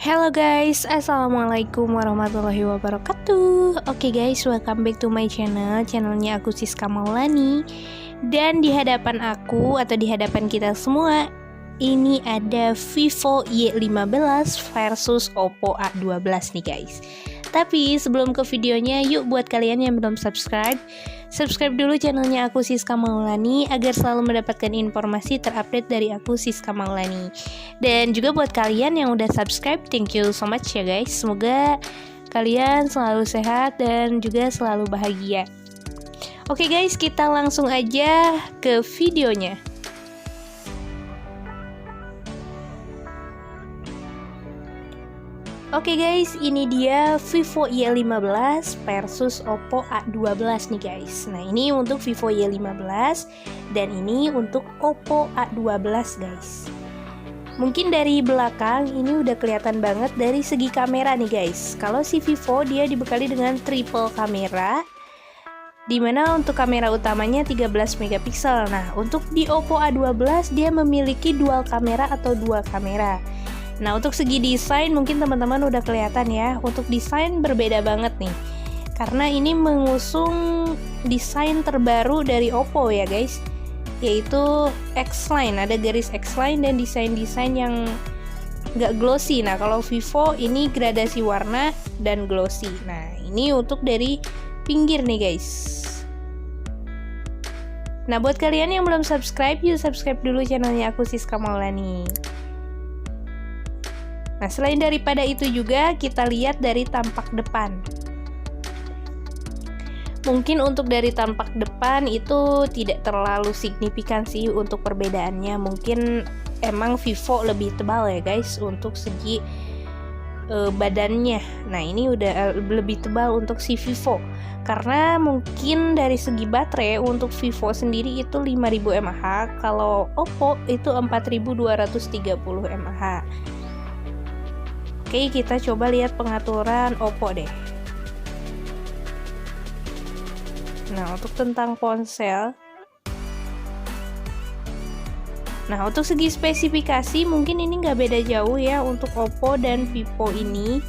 Hello guys, assalamualaikum warahmatullahi wabarakatuh. Oke guys, welcome back to my channelnya aku Siska Maulani. Dan di hadapan aku atau di hadapan kita semua, ini ada Vivo Y15 versus Oppo A12 nih guys. Tapi sebelum ke videonya, yuk buat kalian yang belum subscribe dulu channelnya aku Siska Maulani agar selalu mendapatkan informasi terupdate dari aku Siska Maulani. Dan juga buat kalian yang udah subscribe, thank you so much ya guys. Semoga kalian selalu sehat dan juga selalu bahagia. Oke guys, kita langsung aja ke videonya. Oke guys, ini dia Vivo Y15 versus Oppo A12 nih guys. Nah ini untuk Vivo Y15 dan ini untuk Oppo A12 guys. Mungkin dari belakang ini udah kelihatan banget dari segi kamera nih guys. Kalau si Vivo dia dibekali dengan triple kamera, dimana untuk kamera utamanya 13 megapiksel. Nah untuk di Oppo A12 dia memiliki dual kamera atau dua kamera. Nah untuk segi desain mungkin teman-teman udah kelihatan ya. Untuk desain berbeda banget nih, karena ini mengusung desain terbaru dari Oppo ya guys, yaitu X-Line. Ada garis X-Line dan desain-desain yang gak glossy. Nah kalau Vivo ini gradasi warna dan glossy. Nah ini untuk dari pinggir nih guys. Nah buat kalian yang belum subscribe, yuk subscribe dulu channelnya aku Siska Maulani. Nah selain daripada itu juga kita lihat dari tampak depan. Mungkin untuk dari tampak depan itu tidak terlalu signifikan sih untuk perbedaannya. Mungkin emang Vivo lebih tebal ya guys untuk segi badannya. Nah ini udah lebih tebal untuk si Vivo. Karena mungkin dari segi baterai untuk Vivo sendiri itu 5000 mAh, kalau Oppo itu 4230 mAh. Oke, kita coba lihat pengaturan Oppo deh. Nah, untuk tentang ponsel. Nah, untuk segi spesifikasi mungkin ini nggak beda jauh ya untuk Oppo dan Vivo ini.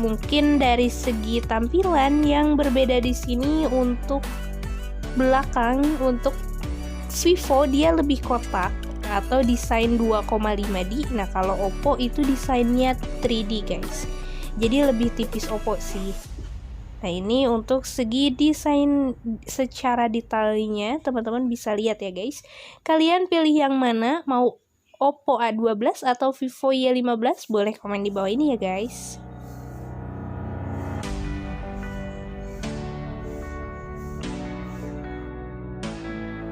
Mungkin dari segi tampilan yang berbeda di sini untuk belakang, untuk Vivo dia lebih kotak atau desain 2,5D. Nah kalau Oppo itu desainnya 3D guys, jadi lebih tipis Oppo sih. Nah ini untuk segi desain secara detailnya teman-teman bisa lihat ya guys. Kalian pilih yang mana, mau Oppo A12 atau Vivo Y15? Boleh komen di bawah ini ya guys.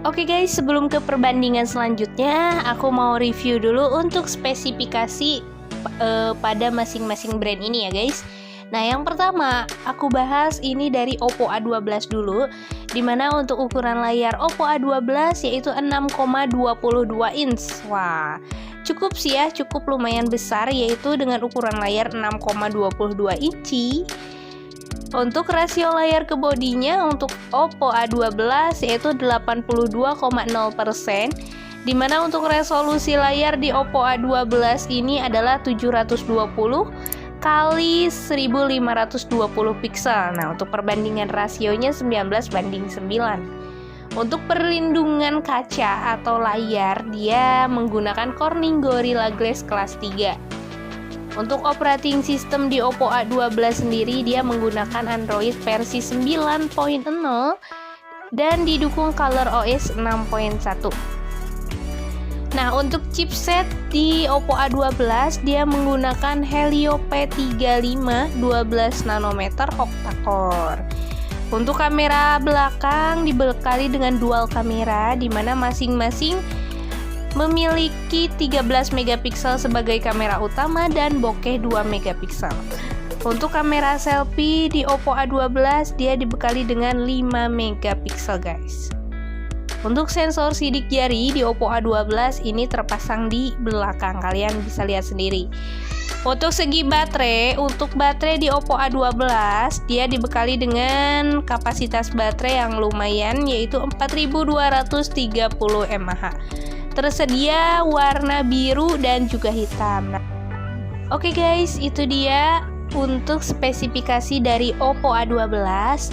Oke guys, sebelum ke perbandingan selanjutnya, aku mau review dulu untuk spesifikasi pada masing-masing brand ini ya guys. Nah yang pertama, aku bahas ini dari Oppo A12 dulu, dimana untuk ukuran layar Oppo A12 yaitu 6,22 inch. Wah, cukup sih ya, cukup lumayan besar, yaitu dengan ukuran layar 6,22 inci. Untuk rasio layar ke bodinya untuk Oppo A12 yaitu 82,0%, dimana untuk resolusi layar di Oppo A12 ini adalah 720 kali 1520 piksel. Nah untuk perbandingan rasionya 19:9. Untuk perlindungan kaca atau layar dia menggunakan Corning Gorilla Glass kelas 3. Untuk operating system di Oppo A12 sendiri dia menggunakan Android versi 9.0 dan didukung ColorOS 6.1. Nah untuk chipset di Oppo A12 dia menggunakan Helio P35 12 nanometer octa-core. Untuk kamera belakang dibekali dengan dual kamera, dimana masing-masing memiliki 13 megapiksel sebagai kamera utama dan bokeh 2 megapiksel. Untuk kamera selfie di Oppo A12 dia dibekali dengan 5 megapiksel guys. Untuk sensor sidik jari di Oppo A12 ini terpasang di belakang, kalian bisa lihat sendiri. Untuk segi baterai, untuk baterai di Oppo A12 dia dibekali dengan kapasitas baterai yang lumayan yaitu 4230 mAh. Tersedia warna biru dan juga hitam. Oke guys, itu dia untuk spesifikasi dari Oppo A12.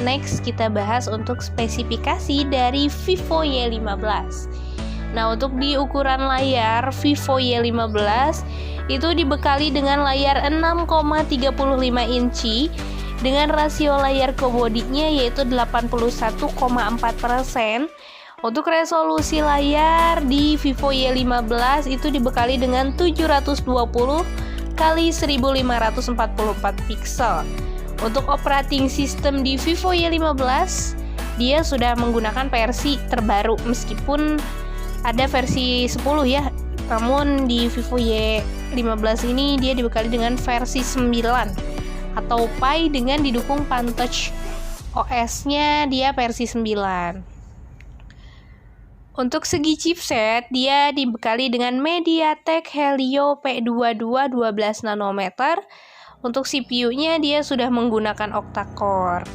Next kita bahas untuk spesifikasi dari Vivo Y15. Nah, untuk di ukuran layar Vivo Y15 itu dibekali dengan layar 6,35 inci dengan rasio layar ke bodinya yaitu 81,4%. Untuk resolusi layar di Vivo Y15 itu dibekali dengan 720 kali 1544 pixel. Untuk operating system di Vivo Y15 dia sudah menggunakan versi terbaru meskipun ada versi 10 ya. Namun di Vivo Y15 ini dia dibekali dengan versi 9 atau Pi dengan didukung Touch OS-nya dia versi 9. Untuk segi chipset, dia dibekali dengan MediaTek Helio P22 12 nanometer. Untuk CPU-nya dia sudah menggunakan octa-core.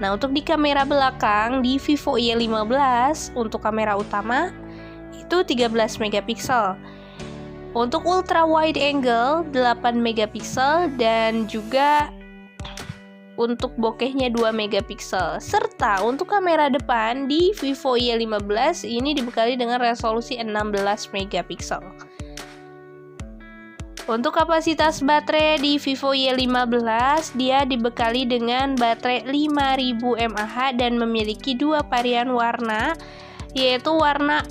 Nah, untuk di kamera belakang di Vivo Y15 untuk kamera utama itu 13 megapiksel. Untuk ultra wide angle 8 megapiksel dan juga untuk bokehnya 2 megapiksel. Serta untuk kamera depan di Vivo Y15 ini dibekali dengan resolusi 16 megapiksel. Untuk kapasitas baterai di Vivo Y15 dia dibekali dengan baterai 5000 mAh dan memiliki dua varian warna yaitu warna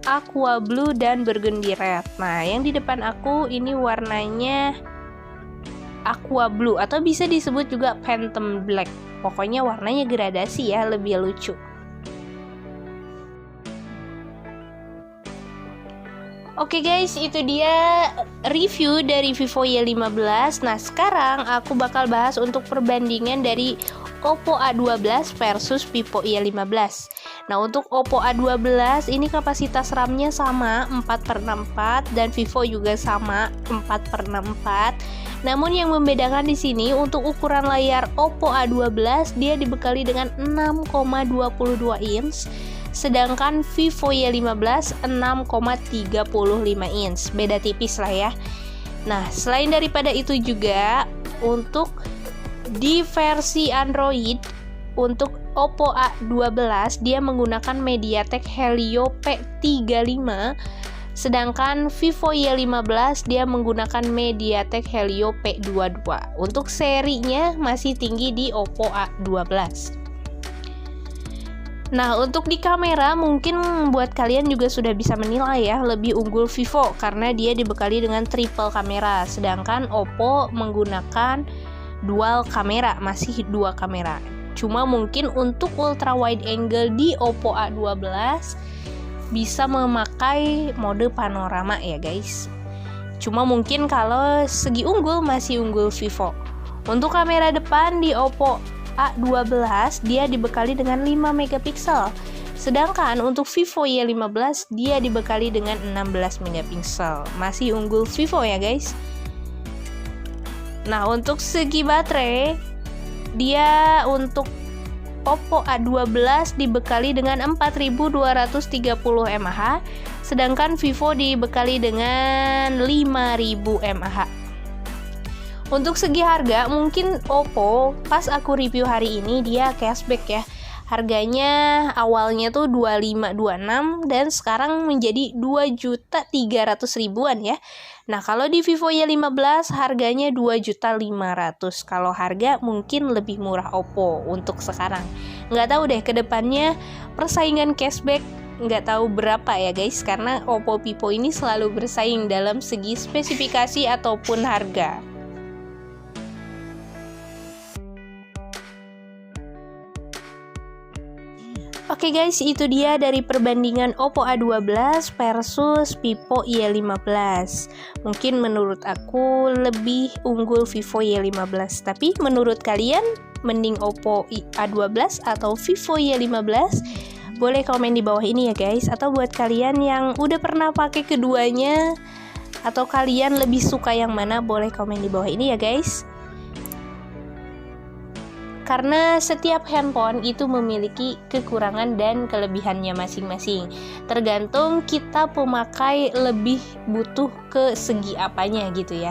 aqua blue dan burgundy red. Nah, yang di depan aku ini warnanya aqua blue atau bisa disebut juga phantom black. Pokoknya warnanya gradasi ya, lebih lucu. Oke guys, itu dia review dari Vivo Y15. Nah, sekarang aku bakal bahas untuk perbandingan dari Oppo A12 versus Vivo Y15. Nah, untuk Oppo A12 ini kapasitas RAM-nya sama 4/64 dan Vivo juga sama 4/64. Namun yang membedakan di sini untuk ukuran layar Oppo A12 dia dibekali dengan 6,22 inch, sedangkan Vivo Y15 6,35 inch. Beda tipis lah ya. Nah, selain daripada itu juga untuk di versi Android untuk Oppo A12 dia menggunakan MediaTek Helio P35, sedangkan Vivo Y15 dia menggunakan MediaTek Helio P22. Untuk serinya masih tinggi di Oppo A12. Nah, untuk di kamera mungkin buat kalian juga sudah bisa menilai ya, lebih unggul Vivo karena dia dibekali dengan triple kamera, sedangkan Oppo menggunakan dual kamera, masih dua kamera. Cuma mungkin untuk ultra wide angle di Oppo A12 bisa memakai mode panorama ya guys. Cuma mungkin kalau segi unggul masih unggul Vivo. Untuk kamera depan di Oppo A12 dia dibekali dengan 5 megapiksel. Sedangkan untuk Vivo Y15 dia dibekali dengan 16 megapiksel. Masih unggul Vivo ya guys. Nah, untuk segi baterai dia untuk Oppo A12 dibekali dengan 4230 mAh, sedangkan Vivo dibekali dengan 5000 mAh. Untuk segi harga mungkin Oppo pas aku review hari ini dia cashback ya. Harganya awalnya tuh 2526 dan sekarang menjadi 2.300.000-an ya. Nah, kalau di Vivo Y15 harganya 2.500.000. Kalau harga mungkin lebih murah Oppo untuk sekarang. Nggak tahu deh kedepannya persaingan cashback nggak tahu berapa ya guys, karena Oppo Vivo ini selalu bersaing dalam segi spesifikasi ataupun harga. Oke guys, itu dia dari perbandingan Oppo A12 versus Vivo Y15. Mungkin menurut aku lebih unggul Vivo Y15. Tapi menurut kalian mending Oppo A12 atau Vivo Y15? Boleh komen di bawah ini ya guys. Atau buat kalian yang udah pernah pakai keduanya atau kalian lebih suka yang mana, boleh komen di bawah ini ya guys. Karena setiap handphone itu memiliki kekurangan dan kelebihannya masing-masing. Tergantung kita pemakai lebih butuh ke segi apanya gitu ya.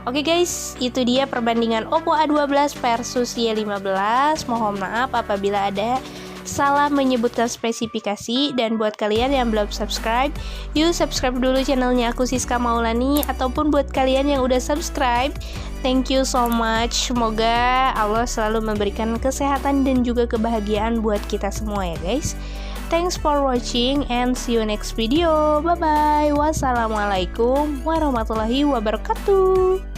Oke guys, itu dia perbandingan Oppo A12 versus Y15. Mohon maaf apabila ada salah menyebutkan spesifikasi. Dan buat kalian yang belum subscribe, yuk subscribe dulu channelnya aku, Siska Maulani. Ataupun buat kalian yang udah subscribe, thank you so much. Semoga Allah selalu memberikan kesehatan dan juga kebahagiaan buat kita semua ya guys. Thanks for watching and see you next video. Bye bye. Wassalamualaikum warahmatullahi wabarakatuh.